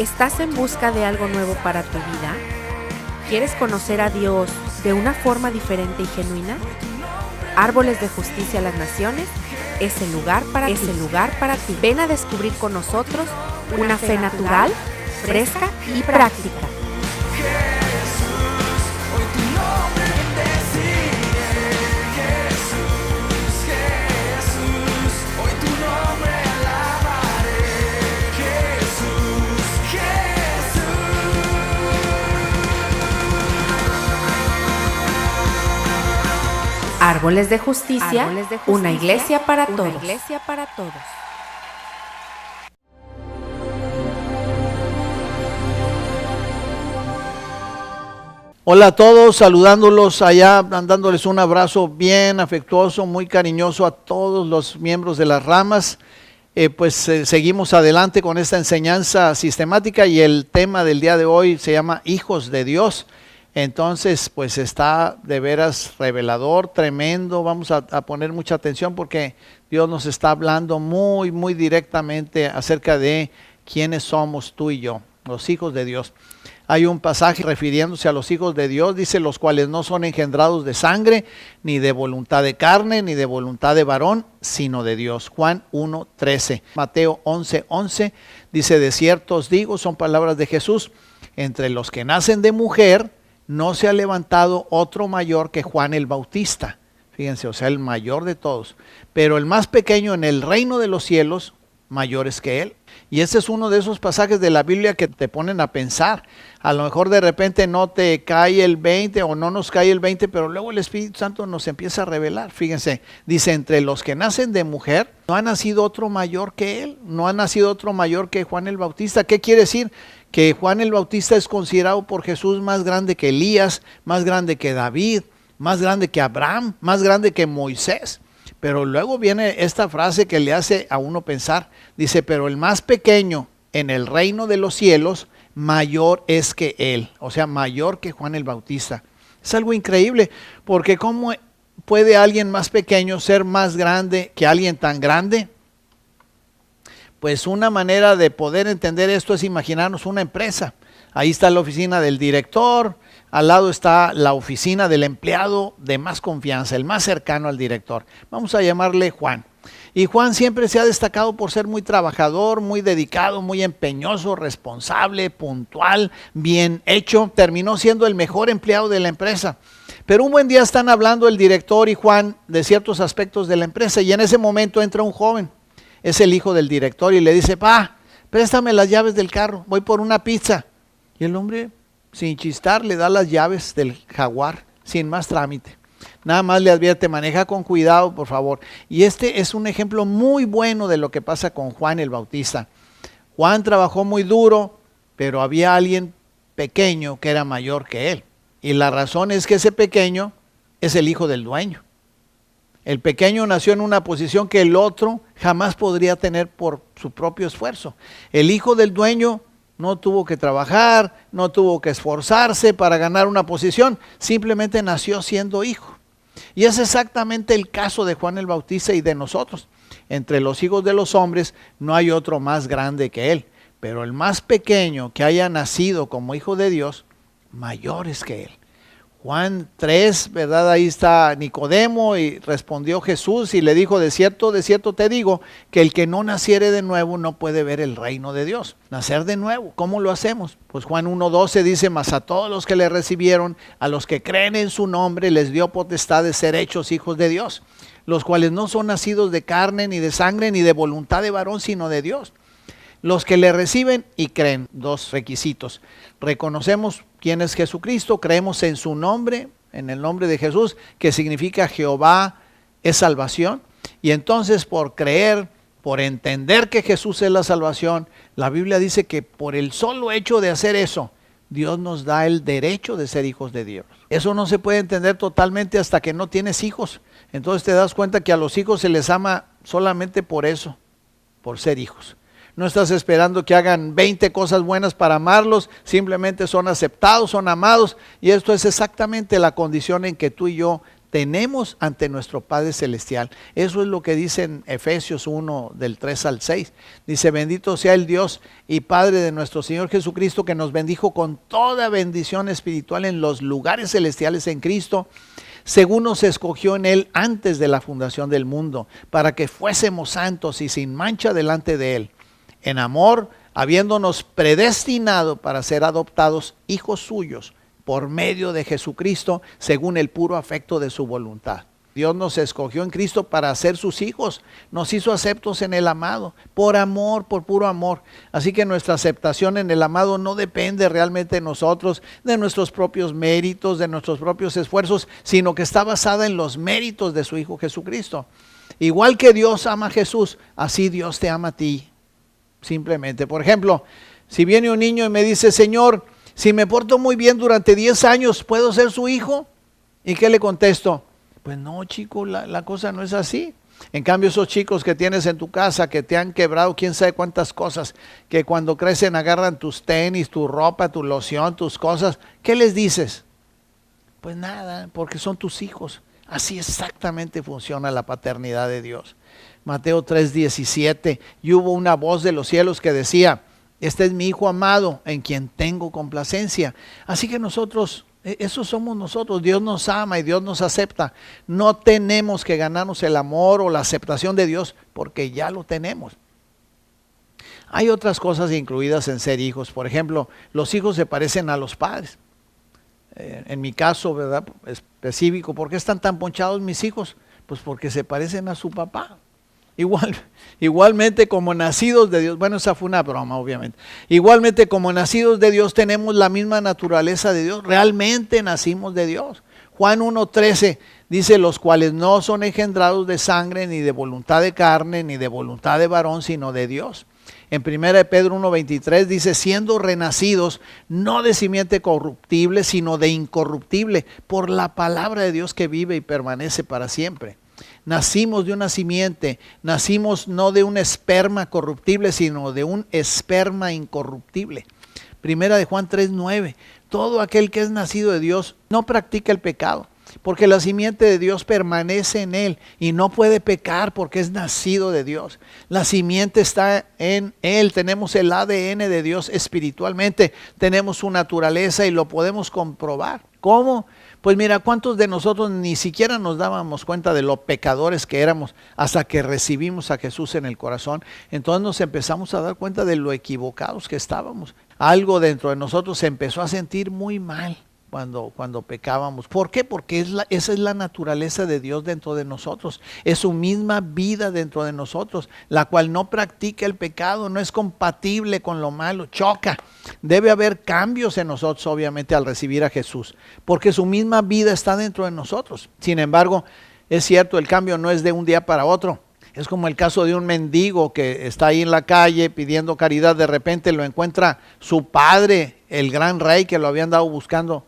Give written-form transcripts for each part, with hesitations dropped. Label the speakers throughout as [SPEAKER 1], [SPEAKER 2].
[SPEAKER 1] ¿Estás en busca de algo nuevo para tu vida? ¿Quieres conocer a Dios de una forma diferente y genuina? Árboles de Justicia a las Naciones es el lugar para ti. Ven a descubrir con nosotros una fe natural, fresca y práctica. Árboles de Justicia, una iglesia para todos.
[SPEAKER 2] Hola a todos, saludándolos allá, dándoles un abrazo bien afectuoso, muy cariñoso a todos los miembros de las ramas. Seguimos adelante con esta enseñanza sistemática y el tema del día de hoy se llama Hijos de Dios. Entonces, pues está de veras revelador, tremendo. Vamos a poner mucha atención porque Dios nos está hablando muy, muy directamente acerca de quiénes somos tú y yo, los hijos de Dios. Hay un pasaje refiriéndose a los hijos de Dios, dice, los cuales no son engendrados de sangre, ni de voluntad de carne, ni de voluntad de varón, sino de Dios. Juan 1:13. Mateo 11:11 dice, de cierto os digo, son palabras de Jesús, entre los que nacen de mujer, no se ha levantado otro mayor que Juan el Bautista. Fíjense, o sea, el mayor de todos. Pero el más pequeño en el reino de los cielos, mayor es que él. Y este es uno de esos pasajes de la Biblia que te ponen a pensar. A lo mejor de repente no te cae el 20 o no nos cae el 20, pero luego el Espíritu Santo nos empieza a revelar. Fíjense, dice, entre los que nacen de mujer, no ha nacido otro mayor que él. No ha nacido otro mayor que Juan el Bautista. ¿Qué quiere decir? Que Juan el Bautista es considerado por Jesús más grande que Elías, más grande que David, más grande que Abraham, más grande que Moisés. Pero luego viene esta frase que le hace a uno pensar, dice, pero el más pequeño en el reino de los cielos, mayor es que él, o sea, mayor que Juan el Bautista. Es algo increíble, porque ¿cómo puede alguien más pequeño ser más grande que alguien tan grande? Pues una manera de poder entender esto es imaginarnos una empresa. Ahí está la oficina del director, al lado está la oficina del empleado de más confianza, el más cercano al director. Vamos a llamarle Juan. Y Juan siempre se ha destacado por ser muy trabajador, muy dedicado, muy empeñoso, responsable, puntual, bien hecho. Terminó siendo el mejor empleado de la empresa. Pero un buen día están hablando el director y Juan de ciertos aspectos de la empresa y en ese momento entra un joven. Es el hijo del director y le dice, pa, préstame las llaves del carro, voy por una pizza. Y el hombre, sin chistar, le da las llaves del Jaguar, sin más trámite. Nada más le advierte, maneja con cuidado, por favor. Y este es un ejemplo muy bueno de lo que pasa con Juan el Bautista. Juan trabajó muy duro, pero había alguien pequeño que era mayor que él. Y la razón es que ese pequeño es el hijo del dueño. El pequeño nació en una posición que el otro jamás podría tener por su propio esfuerzo. El hijo del dueño no tuvo que trabajar, no tuvo que esforzarse para ganar una posición, simplemente nació siendo hijo. Y es exactamente el caso de Juan el Bautista y de nosotros. Entre los hijos de los hombres no hay otro más grande que él, pero el más pequeño que haya nacido como hijo de Dios, mayor es que él. Juan 3, ¿verdad? Ahí está Nicodemo y respondió Jesús y le dijo, de cierto te digo, que el que no naciere de nuevo no puede ver el reino de Dios. Nacer de nuevo, ¿cómo lo hacemos? Pues Juan 1:12 dice, mas a todos los que le recibieron, a los que creen en su nombre, les dio potestad de ser hechos hijos de Dios, los cuales no son nacidos de carne, ni de sangre, ni de voluntad de varón, sino de Dios. Los que le reciben y creen, dos requisitos. Reconocemos quién es Jesucristo, creemos en su nombre, en el nombre de Jesús, que significa Jehová es salvación. Y entonces por creer, por entender que Jesús es la salvación, la Biblia dice que por el solo hecho de hacer eso, Dios nos da el derecho de ser hijos de Dios. Eso no se puede entender totalmente hasta que no tienes hijos. Entonces te das cuenta que a los hijos se les ama solamente por eso, por ser hijos. No estás esperando que hagan 20 cosas buenas para amarlos, simplemente son aceptados, son amados, y esto es exactamente la condición en que tú y yo tenemos ante nuestro Padre Celestial. Eso es lo que dice en Efesios 1, del 3 al 6. Dice, bendito sea el Dios y Padre de nuestro Señor Jesucristo, que nos bendijo con toda bendición espiritual en los lugares celestiales en Cristo, según nos escogió en Él antes de la fundación del mundo, para que fuésemos santos y sin mancha delante de Él, en amor, habiéndonos predestinado para ser adoptados hijos suyos, por medio de Jesucristo, según el puro afecto de su voluntad. Dios nos escogió en Cristo para ser sus hijos, nos hizo aceptos en el amado, por amor, por puro amor. Así que nuestra aceptación en el amado no depende realmente de nosotros, de nuestros propios méritos, de nuestros propios esfuerzos, sino que está basada en los méritos de su Hijo Jesucristo. Igual que Dios ama a Jesús, así Dios te ama a ti. Simplemente, por ejemplo, si viene un niño y me dice, Señor, si me porto muy bien durante 10 años, ¿puedo ser su hijo? ¿Y qué le contesto? Pues no, chico, la cosa no es así. En cambio, esos chicos que tienes en tu casa, que te han quebrado quién sabe cuántas cosas, que cuando crecen agarran tus tenis, tu ropa, tu loción, tus cosas, ¿qué les dices? Pues nada, porque son tus hijos. Así exactamente funciona la paternidad de Dios. Mateo 3:17, y hubo una voz de los cielos que decía, este es mi Hijo amado, en quien tengo complacencia. Así que nosotros, eso somos nosotros. Dios nos ama y Dios nos acepta. No tenemos que ganarnos el amor o la aceptación de Dios, porque ya lo tenemos. Hay otras cosas incluidas en ser hijos. Por ejemplo, los hijos se parecen a los padres. En mi caso, ¿verdad?, específico, ¿por qué están tan ponchados mis hijos? Pues porque se parecen a su papá. Igualmente como nacidos de Dios, bueno, esa fue una broma obviamente, igualmente como nacidos de Dios tenemos la misma naturaleza de Dios, realmente nacimos de Dios. Juan 1:13 dice, los cuales no son engendrados de sangre, ni de voluntad de carne, ni de voluntad de varón, sino de Dios. En 1 Pedro 1:23 dice, siendo renacidos, no de simiente corruptible, sino de incorruptible, por la palabra de Dios que vive y permanece para siempre. Nacimos de una simiente, nacimos no de un esperma corruptible, sino de un esperma incorruptible. Primera de Juan 3:9, todo aquel que es nacido de Dios no practica el pecado, porque la simiente de Dios permanece en él y no puede pecar porque es nacido de Dios. La simiente está en él, tenemos el ADN de Dios espiritualmente, tenemos su naturaleza y lo podemos comprobar. ¿Cómo? Pues mira, ¿cuántos de nosotros ni siquiera nos dábamos cuenta de lo pecadores que éramos hasta que recibimos a Jesús en el corazón? Entonces nos empezamos a dar cuenta de lo equivocados que estábamos. Algo dentro de nosotros se empezó a sentir muy mal cuando pecábamos. ¿Por qué? Porque esa es la naturaleza de Dios dentro de nosotros. Es su misma vida dentro de nosotros, la cual no practica el pecado, no es compatible con lo malo, choca. Debe haber cambios en nosotros, obviamente, al recibir a Jesús, porque su misma vida está dentro de nosotros. Sin embargo, es cierto, el cambio no es de un día para otro. Es como el caso de un mendigo que está ahí en la calle pidiendo caridad. De repente lo encuentra su padre, el gran rey que lo había andado buscando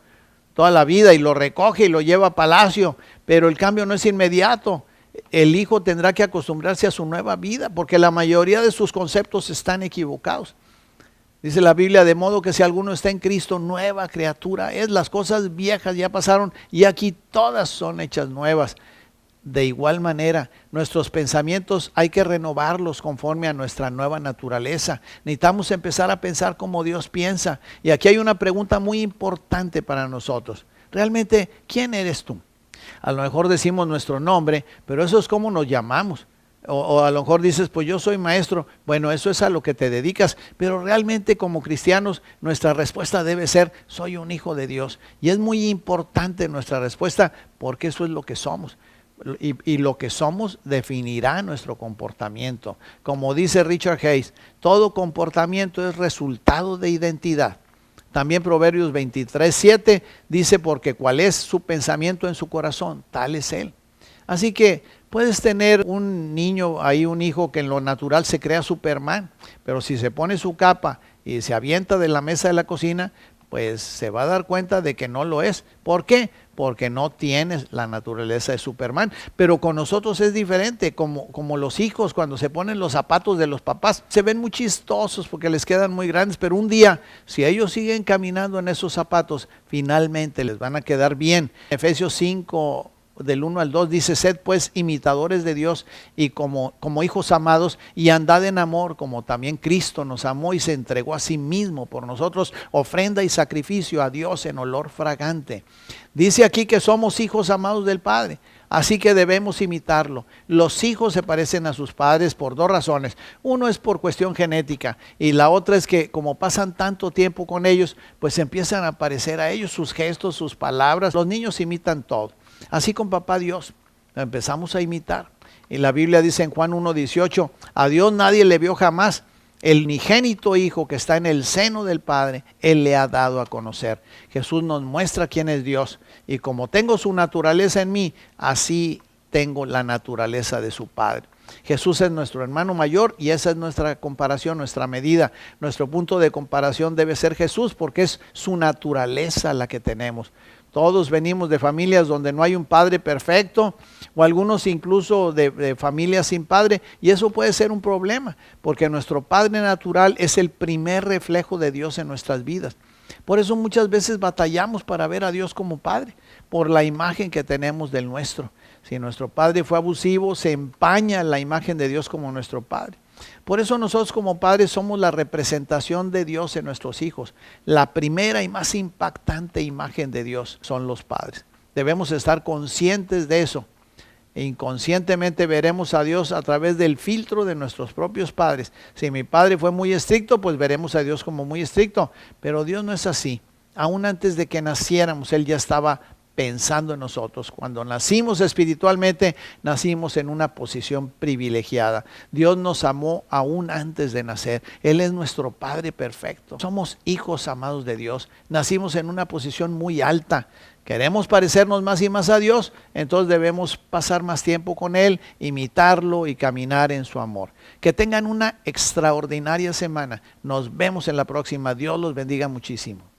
[SPEAKER 2] toda la vida, y lo recoge y lo lleva a palacio, pero el cambio no es inmediato. El hijo tendrá que acostumbrarse a su nueva vida, porque la mayoría de sus conceptos están equivocados. Dice la Biblia, de modo que si alguno está en Cristo, nueva criatura es. Las cosas viejas ya pasaron y aquí todas son hechas nuevas. De igual manera, nuestros pensamientos hay que renovarlos conforme a nuestra nueva naturaleza. Necesitamos empezar a pensar como Dios piensa. Y aquí hay una pregunta muy importante para nosotros. Realmente, ¿quién eres tú? A lo mejor decimos nuestro nombre, pero eso es como nos llamamos. O a lo mejor dices, pues yo soy maestro. Bueno, eso es a lo que te dedicas. Pero realmente como cristianos, nuestra respuesta debe ser, soy un hijo de Dios. Y es muy importante nuestra respuesta, porque eso es lo que somos. Y lo que somos definirá nuestro comportamiento. Como dice Richard Hayes, todo comportamiento es resultado de identidad. También Proverbios 23:7 dice, porque cuál es su pensamiento en su corazón, tal es él. Así que puedes tener un niño ahí, un hijo que en lo natural se crea Superman, pero si se pone su capa y se avienta de la mesa de la cocina, pues se va a dar cuenta de que no lo es. ¿Por qué? Porque no tienes la naturaleza de Superman. Pero con nosotros es diferente, como los hijos cuando se ponen los zapatos de los papás, se ven muy chistosos porque les quedan muy grandes, pero un día, si ellos siguen caminando en esos zapatos, finalmente les van a quedar bien. Efesios 5, del 1 al 2 dice: sed pues imitadores de Dios y como hijos amados, y andad en amor, como también Cristo nos amó y se entregó a sí mismo por nosotros, ofrenda y sacrificio a Dios en olor fragante. Dice aquí que somos hijos amados del Padre, así que debemos imitarlo. Los hijos se parecen a sus padres por dos razones. Uno es por cuestión genética y la otra es que como pasan tanto tiempo con ellos, pues empiezan a parecer a ellos sus gestos, sus palabras. Los niños imitan todo. Así con papá Dios, lo empezamos a imitar. Y la Biblia dice en Juan 1:18, a Dios nadie le vio jamás. El unigénito Hijo que está en el seno del Padre, Él le ha dado a conocer. Jesús nos muestra quién es Dios. Y como tengo su naturaleza en mí, así tengo la naturaleza de su Padre. Jesús es nuestro hermano mayor y esa es nuestra comparación, nuestra medida. Nuestro punto de comparación debe ser Jesús porque es su naturaleza la que tenemos. Todos venimos de familias donde no hay un padre perfecto, o algunos incluso de familias sin padre, y eso puede ser un problema, porque nuestro Padre natural es el primer reflejo de Dios en nuestras vidas. Por eso muchas veces batallamos para ver a Dios como Padre, por la imagen que tenemos del nuestro. Si nuestro padre fue abusivo, se empaña la imagen de Dios como nuestro Padre. Por eso nosotros como padres somos la representación de Dios en nuestros hijos. La primera y más impactante imagen de Dios son los padres. Debemos estar conscientes de eso. E inconscientemente veremos a Dios a través del filtro de nuestros propios padres. Si mi padre fue muy estricto, pues veremos a Dios como muy estricto. Pero Dios no es así. Aún antes de que naciéramos, Él ya estaba pensando en nosotros. Cuando nacimos espiritualmente, nacimos en una posición privilegiada. Dios nos amó aún antes de nacer. Él es nuestro Padre perfecto. Somos hijos amados de Dios. Nacimos en una posición muy alta. Queremos parecernos más y más a Dios, entonces debemos pasar más tiempo con Él, imitarlo y caminar en su amor. Que tengan una extraordinaria semana. Nos vemos en la próxima. Dios los bendiga muchísimo.